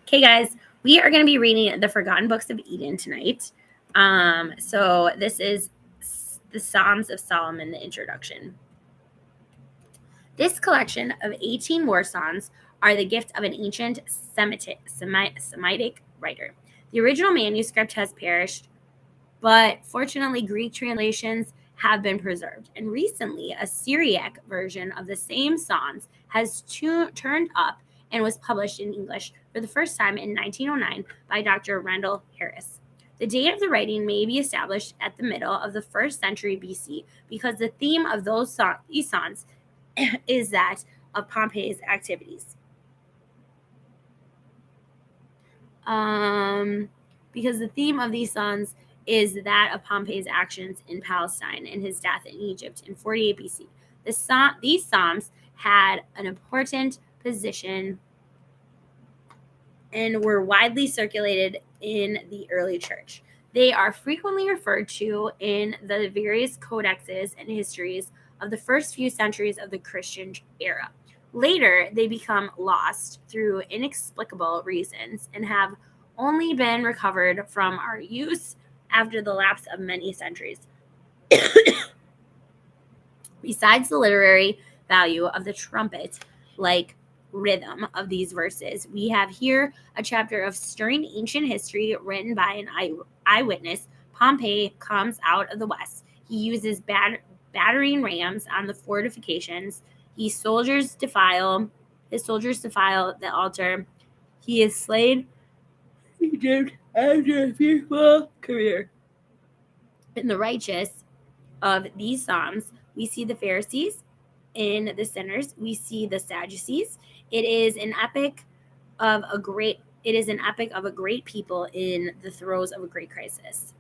Okay, guys, we are going to be reading the Forgotten Books of Eden tonight. So this is the Psalms of Solomon, the introduction. This collection of 18 war songs are the gift of an ancient Semitic writer. The original manuscript has perished, but fortunately, Greek translations have been preserved. And recently, a Syriac version of the same songs has turned up and was published in English for the first time in 1909 by Dr. Rendell Harris. The date of the writing may be established at the middle of the 1st century BC because the theme of these songs is that of Pompey's activities. Because the theme of these songs is that of Pompey's actions in Palestine and his death in Egypt in 48 BC. These psalms had an important position and were widely circulated in the early church. They are frequently referred to in the various codexes and histories of the first few centuries of the Christian era. Later, they become lost through inexplicable reasons and have only been recovered from our use after the lapse of many centuries. Besides the literary value of the trumpet, like rhythm of these verses, we have here a chapter of stirring ancient history written by an eyewitness. Pompey comes out of the west. He uses battering rams on the fortifications. His soldiers defile the altar. He is slain Egypt after a fearful career. In the righteous of these psalms, we see the Pharisees. In the sinners, we see the Sadducees. It is an epic of a great people in the throes of a great crisis.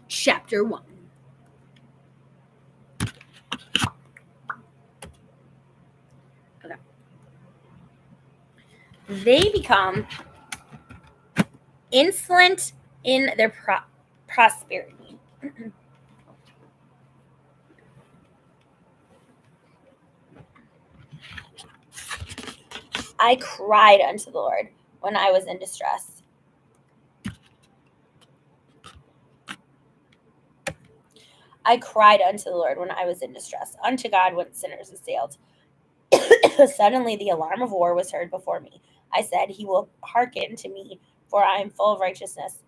Chapter 1. Okay. They become insolent in their prosperity. I cried unto the Lord when I was in distress. I cried unto the Lord when I was in distress. Unto God when sinners assailed. Suddenly the alarm of war was heard before me. I said, He will hearken to me, for I am full of righteousness.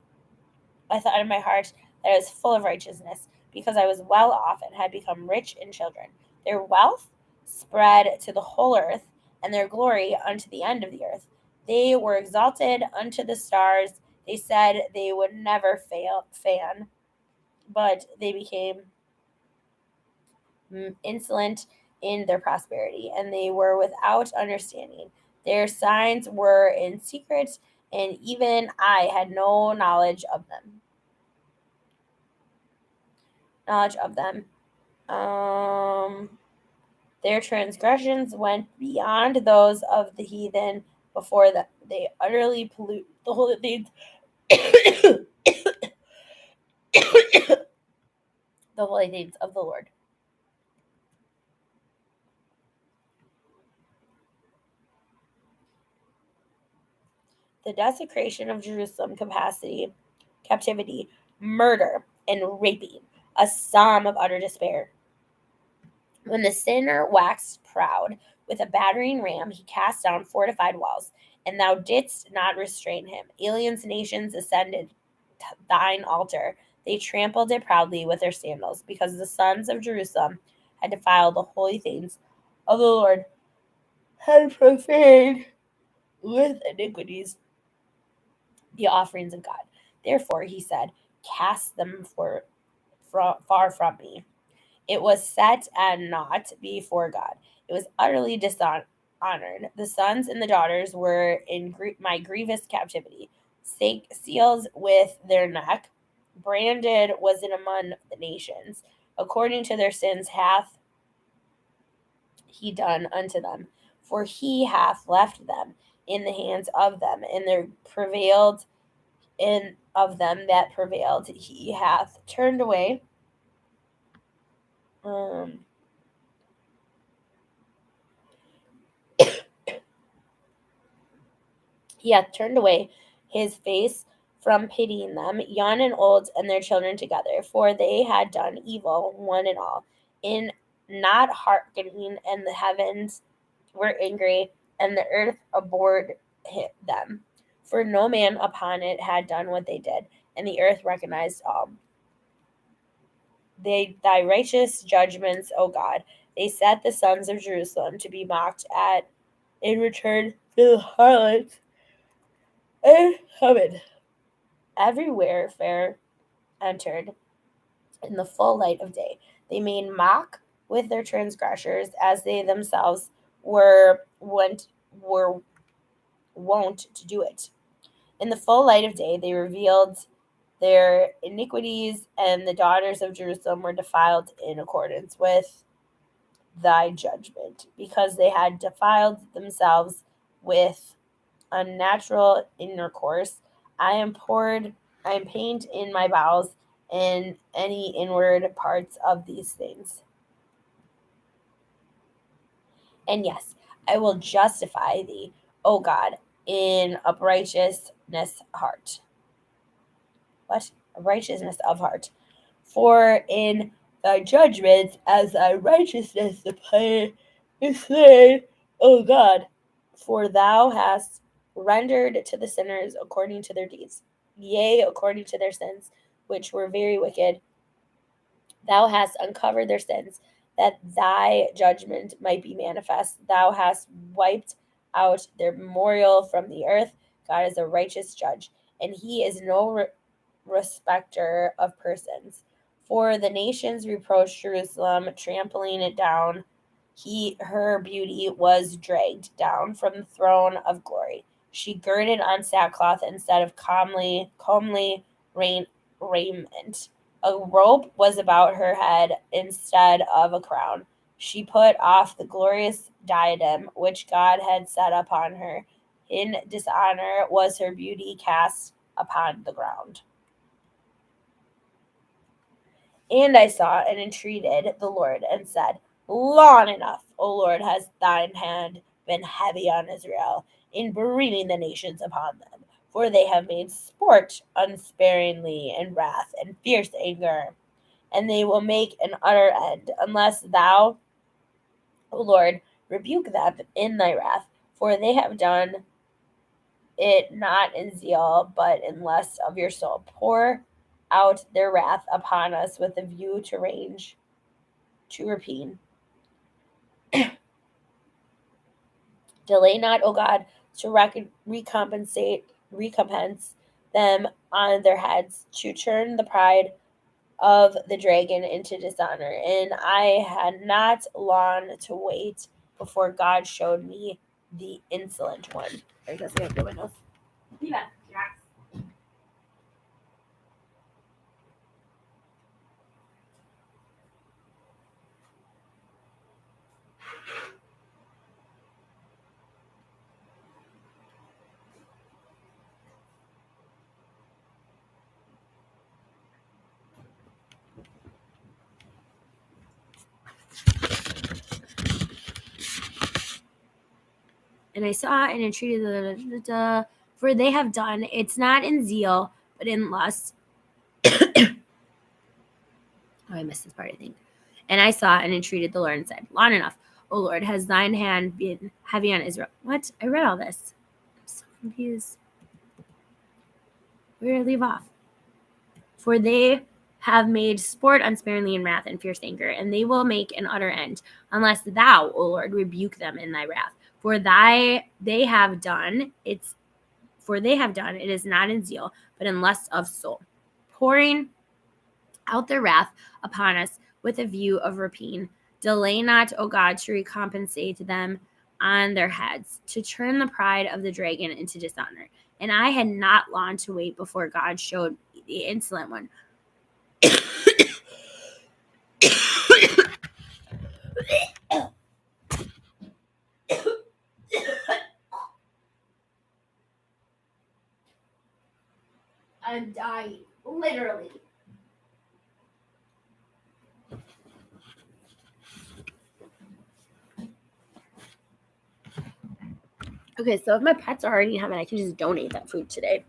I thought in my heart that I was full of righteousness, because I was well off and had become rich in children. Their wealth spread to the whole earth, and their glory unto the end of the earth. They were exalted unto the stars. They said they would never fan, but they became insolent in their prosperity, and they were without understanding. Their signs were in secret, and even I had no knowledge of them. Their transgressions went beyond those of the heathen. Before that, they utterly pollute the holy things. The holy things of the Lord. The desecration of Jerusalem, captivity, murder, and raping, a psalm of utter despair. When the sinner waxed proud with a battering ram, he cast down fortified walls, and thou didst not restrain him. Aliens, nations ascended thine altar. They trampled it proudly with their sandals, because the sons of Jerusalem had defiled the holy things of the Lord, had profaned with iniquities the offerings of God. Therefore, he said, Cast them far from me. It was set at naught before God. It was utterly dishonored. The sons and the daughters were in my grievous captivity. Seals with their neck, branded was it among the nations. According to their sins hath he done unto them. For he hath left them in the hands of them, and there prevailed in of them that prevailed. He hath turned away He hath turned away his face from pitying them, young and old, and their children together, for they had done evil, one and all, in not hearkening, and the heavens were angry, and the earth abhorred them. For no man upon it had done what they did, and the earth recognized all. Thy righteous judgments, O God, they set the sons of Jerusalem to be mocked at in return to the harlots and heaven. Everywhere fair entered in the full light of day. They made mock with their transgressors, as they themselves were wont to do it. In the full light of day, they revealed their iniquities, and the daughters of Jerusalem were defiled in accordance with thy judgment, because they had defiled themselves with unnatural intercourse. I am pained in my bowels in any inward parts of these things. And yes, I will justify thee, O God, in uprightness heart. What? Righteousness of heart. For in thy judgments as thy righteousness displayed, O God, for thou hast rendered to the sinners according to their deeds, yea, according to their sins, which were very wicked. Thou hast uncovered their sins, that thy judgment might be manifest. Thou hast wiped out their memorial from the earth. God is a righteous judge, and he is no respecter of persons. For the nations reproached Jerusalem, trampling it down. Her beauty was dragged down from the throne of glory. She girded on sackcloth instead of comely raiment. A rope was about her head instead of a crown. She put off the glorious diadem which God had set upon her. In dishonor was her beauty cast upon the ground. And I saw and entreated the Lord and said, long enough, O Lord, has thine hand been heavy on Israel in bringing the nations upon them. For they have made sport unsparingly in wrath and fierce anger, and they will make an utter end, unless thou, O Lord, rebuke them in thy wrath. For they have done it not in zeal, but in lust of your soul. Pour out their wrath upon us with a view to rapine. Delay not, O God, to recompense them on their heads, to turn the pride of the dragon into dishonor. And I had not long to wait before God showed me the insolent one. I guess I have the windows. Yeah. And I saw and entreated for they have done it's not in zeal, but in lust. Oh, I missed this part, I think. And I saw and entreated the Lord and said, long enough, O Lord, has thine hand been heavy on Israel? What? I read all this. I'm so confused. Where did I leave off? For they have made sport unsparingly in wrath and fierce anger, and they will make an utter end, unless thou, O Lord, rebuke them in thy wrath. For they have done it is not in zeal, but in lust of soul, pouring out their wrath upon us with a view of rapine. Delay not, O God, to recompensate them on their heads, to turn the pride of the dragon into dishonor. And I had not long to wait before God showed the insolent one. I'm dying, literally. Okay, so if my pets are already in heaven, I can just donate that food today.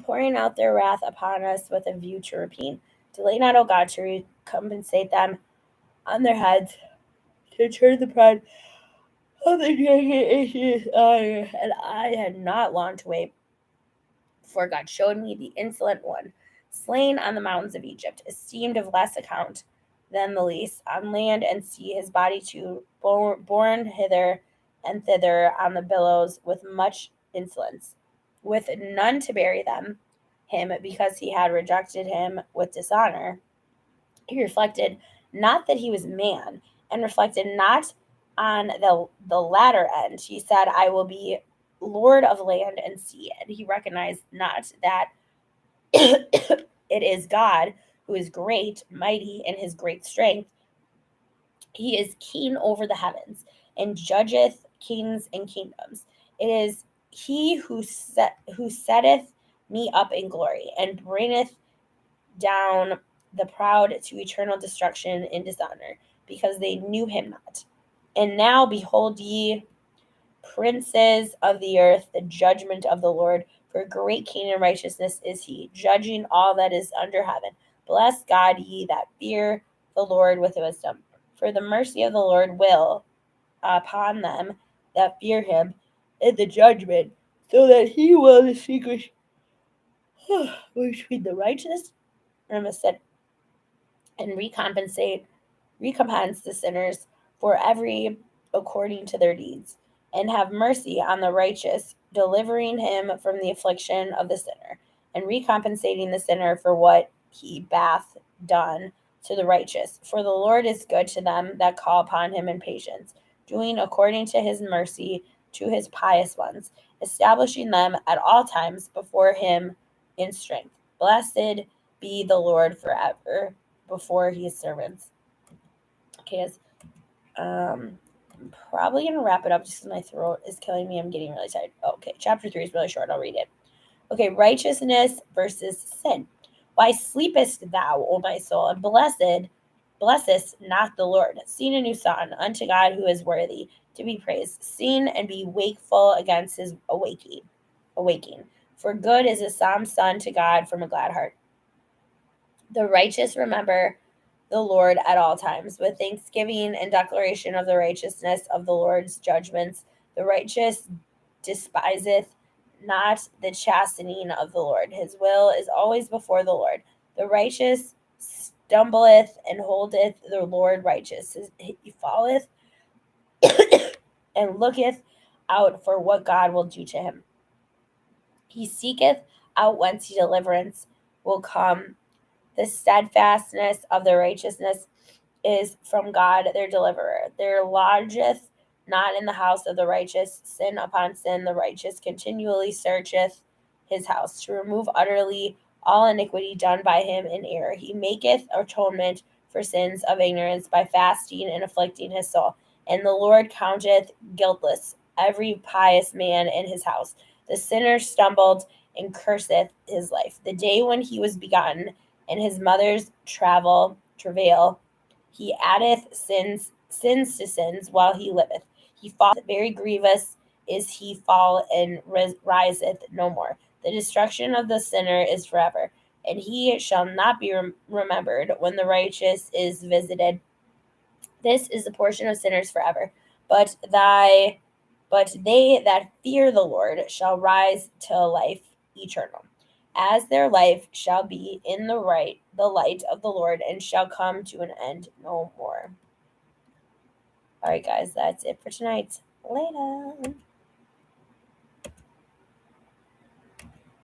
Pouring out their wrath upon us with a view to repine. Delay not, O God, to recompensate them on their heads, to turn the pride of the issues. And I had not long to wait, for God showed me the insolent one, slain on the mountains of Egypt, esteemed of less account than the least, on land and sea, his body too borne hither and thither on the billows with much insolence, with none to bury him, because he had rejected him with dishonor. He reflected not that he was man, and reflected not on the latter end. He said, I will be Lord of land and sea. And he recognized not that it is God who is great, mighty in his great strength. He is king over the heavens, and judgeth kings and kingdoms. It is he who setteth me up in glory, and bringeth down the proud to eternal destruction in dishonor, because they knew him not. And now behold ye, princes of the earth, the judgment of the Lord, for great king and righteousness is he, judging all that is under heaven. Bless God, ye that fear the Lord with wisdom, for the mercy of the Lord will upon them that fear him in the judgment, so that he will distinguish between the righteous and the sin, and recompense the sinners for every according to their deeds, and have mercy on the righteous, delivering him from the affliction of the sinner, and recompensating the sinner for what he bath done to the righteous. For the Lord is good to them that call upon him in patience, doing according to his mercy to his pious ones, establishing them at all times before him in strength. Blessed be the Lord forever before his servants. Okay, guys. I'm probably gonna wrap it up just because my throat is killing me. I'm getting really tired. Okay, chapter 3 is really short. I'll read it. Okay, righteousness versus sin. Why sleepest thou, O my soul, and blessest not the Lord? Sing a new song unto God who is worthy to be praised. Sing and be wakeful against his awaking. For good is a psalm sung to God from a glad heart. The righteous remember the Lord at all times, with thanksgiving and declaration of the righteousness of the Lord's judgments. The righteous despiseth not the chastening of the Lord. His will is always before the Lord. The righteous stumbleth and holdeth the Lord righteous. He falleth and looketh out for what God will do to him. He seeketh out whence deliverance will come. The steadfastness of the righteousness is from God their deliverer. There lodgeth not in the house of the righteous sin upon sin. The righteous continually searcheth his house to remove utterly all iniquity done by him in error. He maketh atonement for sins of ignorance by fasting and afflicting his soul. And the Lord counteth guiltless every pious man in his house. The sinner stumbled and curseth his life. The day when he was begotten, and his mother's travail, he addeth sins to sins while he liveth. He falleth very grievous is he fall and riseth no more. The destruction of the sinner is forever, and he shall not be remembered when the righteous is visited. This is the portion of sinners forever. But they that fear the Lord shall rise to life eternal, as their life shall be in the light of the Lord, and shall come to an end no more. All right, guys, that's it for tonight. Later.